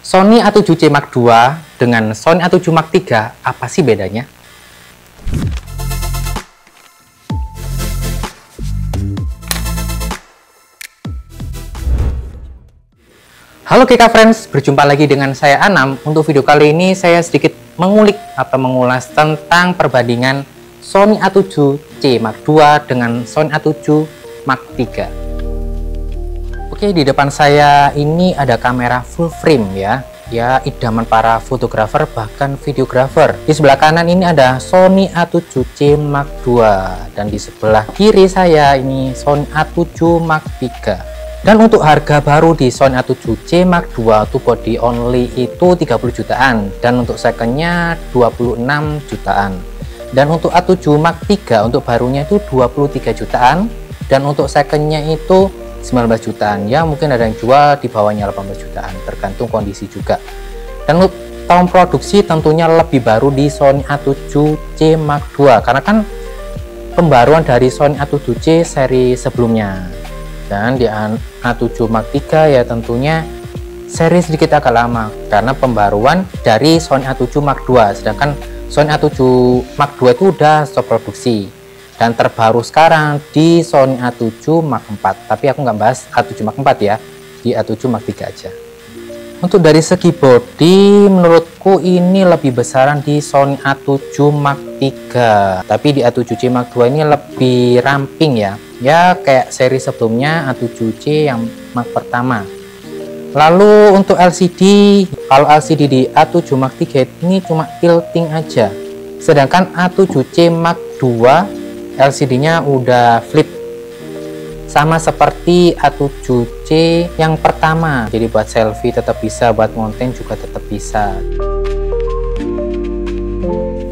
Sony A7C Mark II dengan Sony A7 Mark III, apa sih bedanya? Halo GK Friends, berjumpa lagi dengan saya Anam. Untuk video kali ini saya sedikit mengulik atau mengulas tentang perbandingan Sony A7C Mark II dengan Sony A7 Mark III. Oke, di depan saya ini ada kamera full frame ya idaman para fotografer bahkan videografer. Di sebelah kanan ini ada Sony A7C Mark II dan di sebelah kiri saya ini Sony A7 Mark III. Dan untuk harga baru di Sony A7C Mark II to body only itu 30 jutaan dan untuk secondnya 26 jutaan. Dan untuk A7 Mark III untuk barunya itu 23 jutaan dan untuk secondnya itu 19 jutaan. Ya mungkin ada yang jual di bawahnya 18 jutaan, tergantung kondisi juga. Dan untuk tahun produksi tentunya lebih baru di Sony A7C Mark II karena kan pembaruan dari Sony A7C seri sebelumnya. Dan di A7 Mark III ya tentunya seri sedikit agak lama karena pembaruan dari Sony A7 Mark II, sedangkan Sony A7 Mark II itu udah stop produksi. Dan terbaru sekarang di Sony A7 Mark IV, tapi aku nggak bahas A7 Mark IV ya, di A7 Mark III aja. Untuk dari segi body menurutku ini lebih besaran di Sony A7 Mark III, tapi di A7C Mark II ini lebih ramping ya kayak seri sebelumnya A7C yang Mark pertama. Lalu untuk LCD, kalau LCD di A7 Mark III ini cuma tilting aja, sedangkan A7C Mark II LCD-nya udah flip, sama seperti A7C yang pertama. Jadi buat selfie tetap bisa, buat konten juga tetap bisa.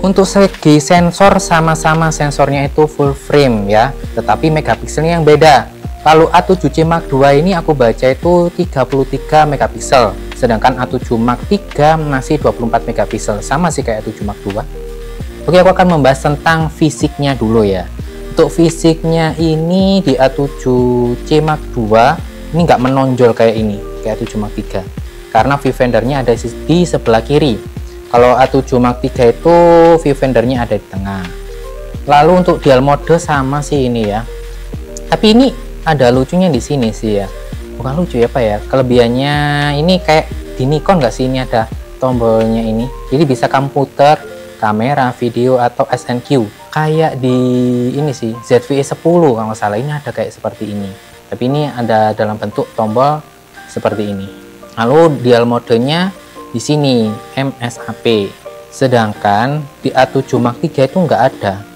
Untuk segi sensor sama-sama sensornya itu full frame ya, tetapi megapikselnya yang beda. Lalu A7C Mark II ini aku baca itu 33 megapiksel, sedangkan A7 Mark III masih 24 megapiksel, sama sih kayak A7 Mark II. Oke, aku akan membahas tentang fisiknya dulu ya. Untuk fisiknya ini di A7C Mark II ini nggak menonjol kayak ini, kayak A7 Mark III, karena viewfindernya ada di sebelah kiri. Kalau A7 Mark III itu viewfindernya ada di tengah. Lalu untuk dial mode sama sih ini ya, tapi ini ada lucunya di sini sih ya, bukan lucu ya Pak ya, kelebihannya ini kayak di Nikon nggak sih, ini ada tombolnya ini, jadi bisa kamu putar kamera, video, atau SNQ kayak di ini sih ZV-E10 kalau nggak salah, ini ada kayak seperti ini, tapi ini ada dalam bentuk tombol seperti ini. Lalu dial modenya di sini MSAP, sedangkan di A7 Mark III itu nggak ada,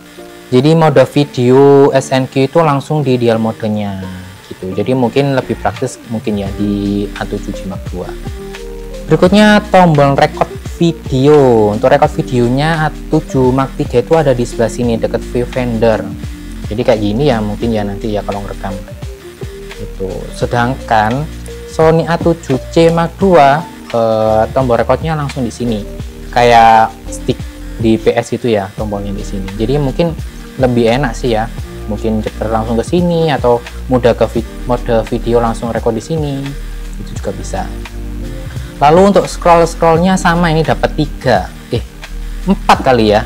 jadi mode video SNQ itu langsung di dial modenya gitu, jadi mungkin lebih praktis mungkin ya di A7C Mark II. Berikutnya tombol record video. Untuk record videonya A7 Mark III itu ada di sebelah sini dekat viewfinder, jadi kayak gini ya mungkin ya nanti ya kalau ngerekam itu. Sedangkan Sony A7C Mark II tombol recordnya langsung di sini kayak stick di PS itu ya, tombolnya di sini, jadi mungkin lebih enak sih ya, mungkin cepat langsung ke sini atau mudah ke mode video langsung record di sini, itu juga bisa. Lalu untuk scrollnya sama, ini dapat 4 kali ya,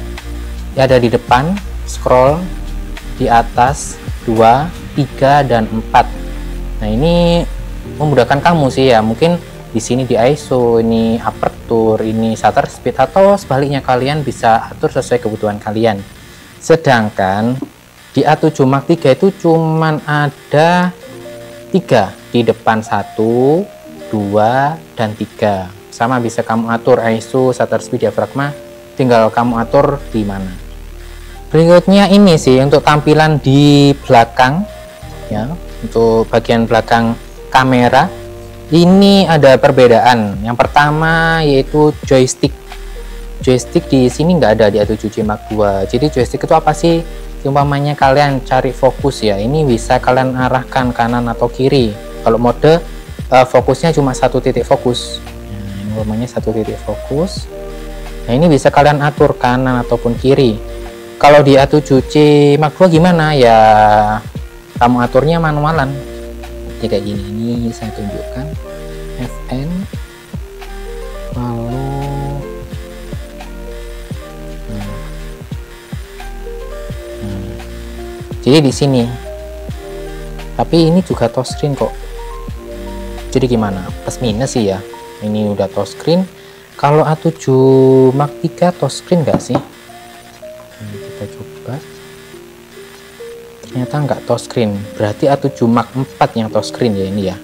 ada di depan scroll, di atas 2, 3 dan 4. Nah ini memudahkan kamu sih ya, mungkin di sini di ISO, ini aperture, ini shutter speed, atau sebaliknya kalian bisa atur sesuai kebutuhan kalian. Sedangkan di A7 Mark III itu cuman ada 3, di depan 1, 2 dan 3, sama bisa kamu atur ISO, shutter speed, diafragma, tinggal kamu atur di mana. Berikutnya ini sih untuk tampilan di belakang ya, untuk bagian belakang kamera ini ada perbedaan. Yang pertama yaitu joystick di sini nggak ada di A7C Mark II. Jadi joystick itu apa sih? Umpamanya kalian cari fokus ya, ini bisa kalian arahkan kanan atau kiri. Kalau mode fokusnya cuma satu titik fokus, nah, ini namanya satu titik fokus. Nah ini bisa kalian atur kanan ataupun kiri. Kalau di A7C Mark II gimana ya, kamu aturnya manualan ya kayak gini. Ini saya tunjukkan FN Jadi di sini. Tapi ini juga touchscreen kok. Jadi gimana? Plus minus sih ya. Ini udah touchscreen. Kalau A7 Mark III touchscreen nggak sih? Ini kita coba. Ternyata nggak touchscreen. Berarti A7 Mark IV yang touchscreen ya ini ya.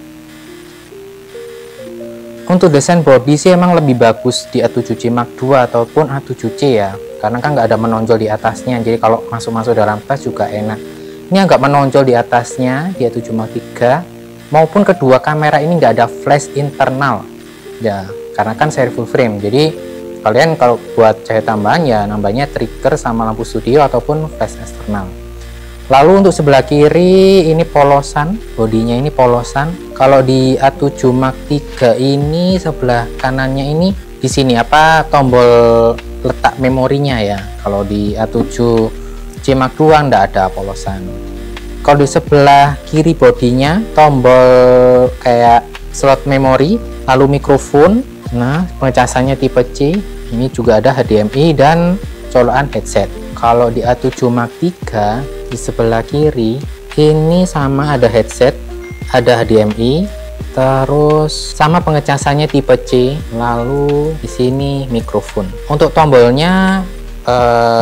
Untuk desain body sih emang lebih bagus di A7C Mark II ataupun A7C ya, karena kan nggak ada menonjol di atasnya, jadi kalau masuk-masuk dalam tas juga enak. Ini agak menonjol di atasnya di A7 Mark III, maupun kedua kamera ini nggak ada flash internal ya, karena kan seri full frame. Jadi kalian kalau buat cahaya tambahan ya nambahnya trigger sama lampu studio ataupun flash eksternal. Lalu untuk sebelah kiri ini polosan, bodinya ini polosan. Kalau di A7 Mark III ini sebelah kanannya ini di sini apa tombol letak memorinya ya. Kalau di A7C Mark II enggak ada polosan. Kalau di sebelah kiri bodinya tombol kayak slot memori, lalu mikrofon. Nah, pengecasannya tipe C. Ini juga ada HDMI dan colokan headset. Kalau di A7 Mark III di sebelah kiri ini sama ada headset, ada HDMI, terus sama pengecasannya tipe C, lalu di sini mikrofon. Untuk tombolnya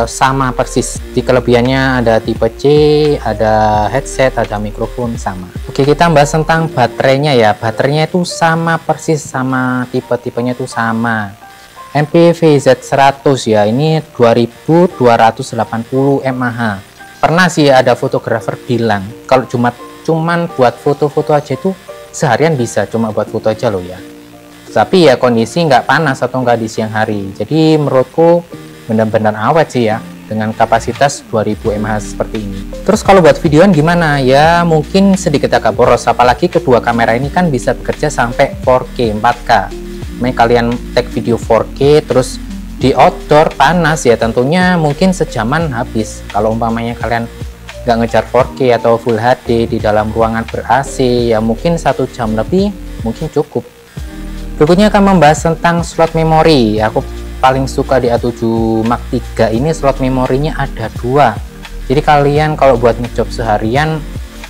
sama persis. Di kelebihannya ada tipe C, ada headset, ada mikrofon sama. Oke, kita bahas tentang baterainya ya. Baterainya itu sama persis, sama tipe-tipenya itu sama. MPVZ100 ya, ini 2280 mAh. Pernah sih ada fotografer bilang kalau cuman buat foto-foto aja itu seharian bisa, cuma buat foto aja loh ya. Tapi ya kondisi nggak panas atau nggak di siang hari. Jadi menurutku benar-benar awet sih ya dengan kapasitas 2000 mAh seperti ini. Terus kalau buat videoan gimana? Ya mungkin sedikit agak boros, apalagi kedua kamera ini kan bisa bekerja sampai 4K 4K. Kalian take video 4K terus di outdoor panas ya tentunya mungkin sejaman habis. Kalau umpamanya kalian nggak ngejar 4K atau Full HD di dalam ruangan ber-AC ya mungkin 1 jam lebih mungkin cukup. Berikutnya akan membahas tentang slot memori. Aku paling suka di A7 Mark III ini slot memorinya ada 2. Jadi kalian kalau buat ngejob seharian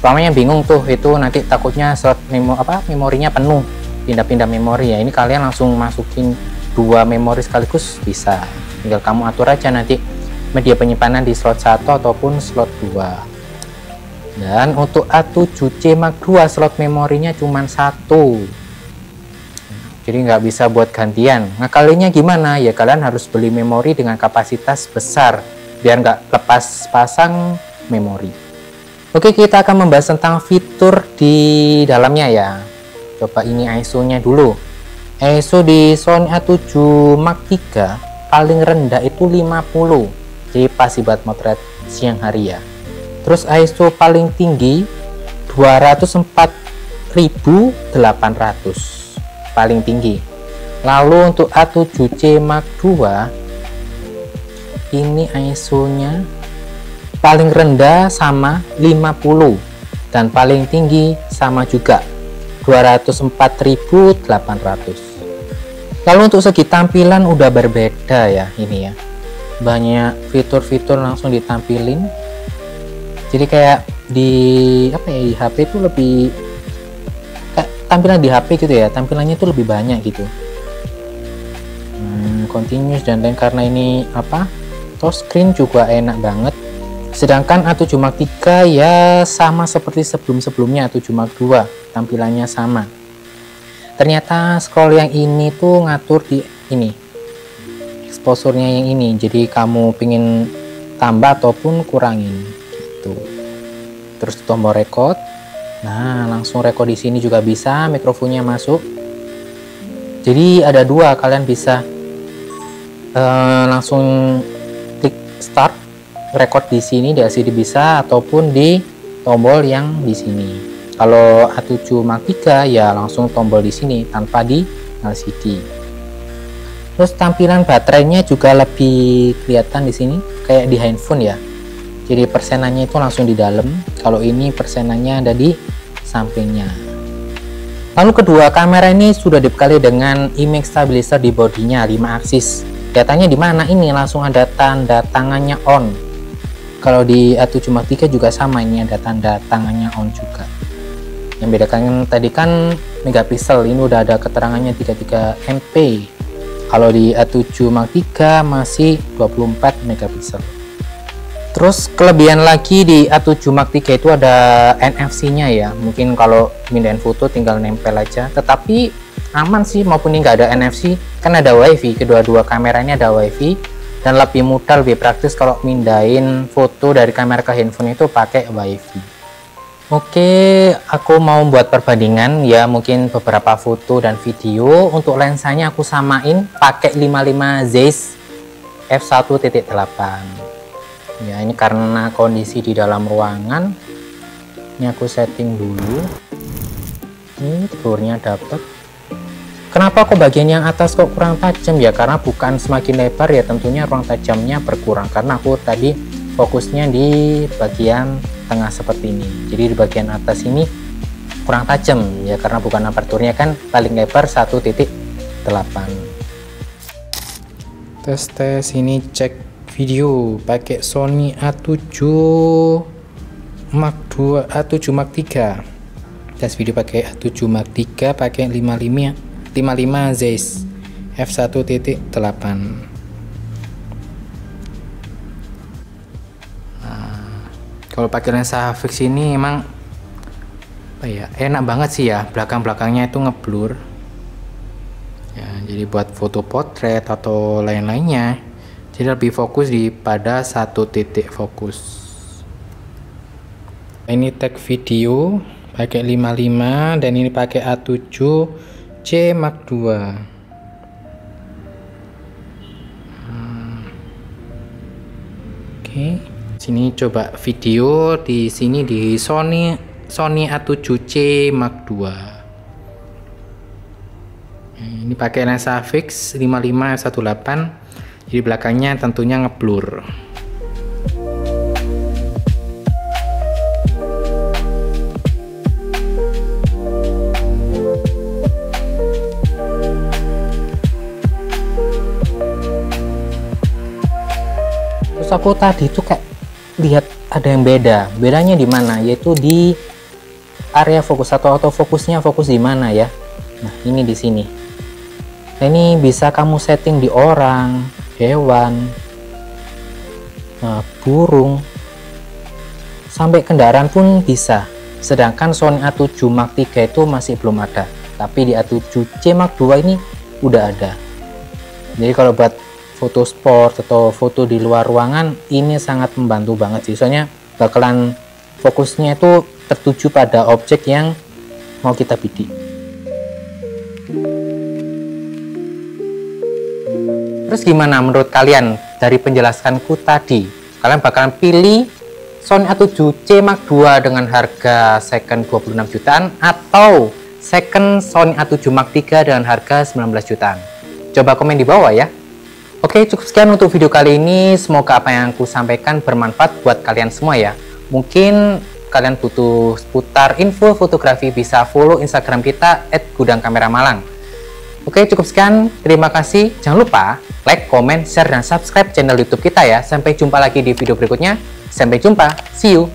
umpamanya bingung tuh itu nanti takutnya slot memorinya penuh, pindah-pindah memori ya, ini kalian langsung masukin 2 memori sekaligus bisa. Tinggal kamu atur aja nanti media penyimpanan di slot 1 ataupun slot 2. Dan untuk A7C Mark II slot memorinya cuma 1. Jadi nggak bisa buat gantian. Ngakalinya gimana? Ya kalian harus beli memori dengan kapasitas besar biar nggak lepas pasang memori. Oke, kita akan membahas tentang fitur di dalamnya ya. Coba ini ISO-nya dulu. ISO di Sony A7 Mark III paling rendah itu 50, jadi pasti buat motret siang hari ya. Terus ISO paling tinggi 204.800 paling tinggi. Lalu untuk A7C Mark II ini ISO nya paling rendah sama 50 dan paling tinggi sama juga 204.800. Lalu untuk segi tampilan udah berbeda ya ini ya. Banyak fitur-fitur langsung ditampilin. Jadi kayak di apa ya, di HP itu lebih kayak tampilan di HP gitu ya. Tampilannya itu lebih banyak gitu. Continuous dan lain, karena ini apa? Touchscreen juga enak banget. Sedangkan A7 Mark III ya sama seperti sebelum-sebelumnya A7 Mark II, tampilannya sama. Ternyata scroll yang ini tuh ngatur di ini, exposure-nya yang ini. Jadi kamu pingin tambah ataupun kurangin gitu. Terus tombol record. Nah, langsung record di sini juga bisa, mikrofonnya masuk. Jadi ada 2, kalian bisa langsung klik start record di sini di LCD bisa ataupun di tombol yang di sini. Kalau A7 Mark III ya langsung tombol di sini tanpa di LCD. Terus tampilan baterainya juga lebih kelihatan di sini kayak di handphone ya. Jadi persenannya itu langsung di dalam. Kalau ini persenannya ada di sampingnya. Lalu kedua kamera ini sudah dibekali dengan image stabilizer di bodinya 5 aksis. Datanya di mana ini? Langsung ada tanda tangannya on. Kalau di A7 Mark III juga sama, ini ada tanda tangannya on juga. Yang bedakan tadi kan megapiksel, ini udah ada keterangannya 33 MP. Kalau di A7 Mark III masih 24 megapiksel. Terus kelebihan lagi di A7 Mark III itu ada NFC-nya ya. Mungkin kalau pindahin foto tinggal nempel aja. Tetapi aman sih, maupun ini nggak ada NFC, kan ada WiFi. Kedua-dua kameranya ada WiFi dan lebih mudah, lebih praktis kalau mindahin foto dari kamera ke handphone itu pakai WiFi. Oke, aku mau buat perbandingan ya, mungkin beberapa foto dan video. Untuk lensanya aku samain pakai 55 Zeiss f1.8. Ya, ini karena kondisi di dalam ruangan. Ini aku setting dulu. Ini blurnya dapat. Kenapa kok bagian yang atas kok kurang tajam ya? Karena bukan semakin lebar ya, tentunya ruang tajamnya berkurang. Karena aku tadi fokusnya di bagian tengah seperti ini. Jadi di bagian atas ini kurang tajam ya, karena bukan aperturnya kan paling lebar 1.8. Tes ini cek video pakai Sony A7 Mark II, A7 Mark III. Tes video pakai A7 Mark III pakai 55 Zeiss f1.8. Kalau pakai lensa fix ini emang apa ya, enak banget sih ya, belakang-belakangnya itu ngeblur ya, jadi buat foto potret atau lain-lainnya jadi lebih fokus pada satu titik fokus. Ini tag video pakai 55 dan ini pakai A7C Mark II. Oke. Sini coba video di sini di Sony A7C Mark II. Ini pakai lensa fix 55 f1.8. Jadi belakangnya tentunya ngeblur. Terus aku tadi tuh kayak lihat ada yang beda. Bedanya di mana? Yaitu di area fokus atau autofokusnya, fokus di mana ya? Nah, ini di sini. Nah, ini bisa kamu setting di orang, hewan, burung, sampai kendaraan pun bisa. Sedangkan Sony A7 Mark III itu masih belum ada, tapi di A7C Mark II ini udah ada. Jadi kalau buat foto sport atau foto di luar ruangan ini sangat membantu banget sih, soalnya bakalan fokusnya itu tertuju pada objek yang mau kita bidik. Terus gimana menurut kalian dari penjelasanku tadi? Kalian bakalan pilih Sony A7C Mark II dengan harga second 26 jutaan atau second Sony A7 Mark III dengan harga 19 jutaan? Coba komen di bawah ya. Oke, cukup sekian untuk video kali ini. Semoga apa yang aku sampaikan bermanfaat buat kalian semua ya. Mungkin kalian butuh seputar info fotografi, bisa follow Instagram kita @gudangkameramalang. Oke, cukup sekian. Terima kasih. Jangan lupa like, comment, share, dan subscribe channel YouTube kita ya. Sampai jumpa lagi di video berikutnya. Sampai jumpa. See you.